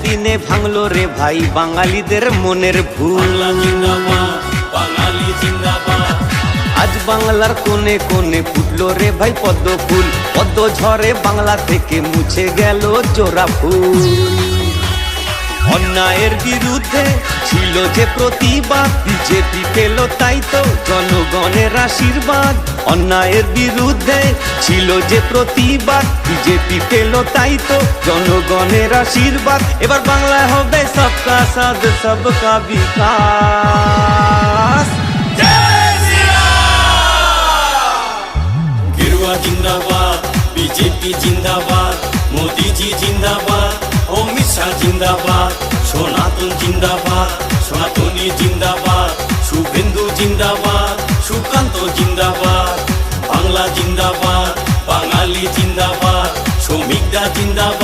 দিনে ভাঙলো রে ভাই বাঙালিদের মনের ভুল। বাঙালি জিন্দাবাদ। আজ বাংলার কোণে কোণে ফুটলো রে ভাই পদ্ম ফুল, পদ্ম ঝরে বাংলা থেকে মুছে গেল জোড়া ফুল। অন্যায়ের বিরুদ্ধে ছিল যে প্রতিবাদ, বিজেপি পেল তাই তো জনগণের আশীর্বাদ। অন্যায়ের বিরুদ্ধে ছিল যে প্রতিবাদ, বিজেপি পেল তাই তো জনগণের আশীর্বাদ। এবার বাংলায় হবে সবকা সাথ সবকা বিকাশ। গেরুয়া জিন্দাবাদ, বিজেপি জিন্দাবাদ, মোদিজি জিন্দাবাদ, অমিত শাহ জিন্দাবাদ, সনাতন জিন্দাবাদ, সনাতনী জিন্দাবাদ, শুভেন্দু জিন্দাবাদ, সুকান্ত জিন্দাবাদ। বাংলা জিন্দাবাদ, বাঙালি জিন্দাবাদ, শ্রমিকরা জিন্দাবাদ।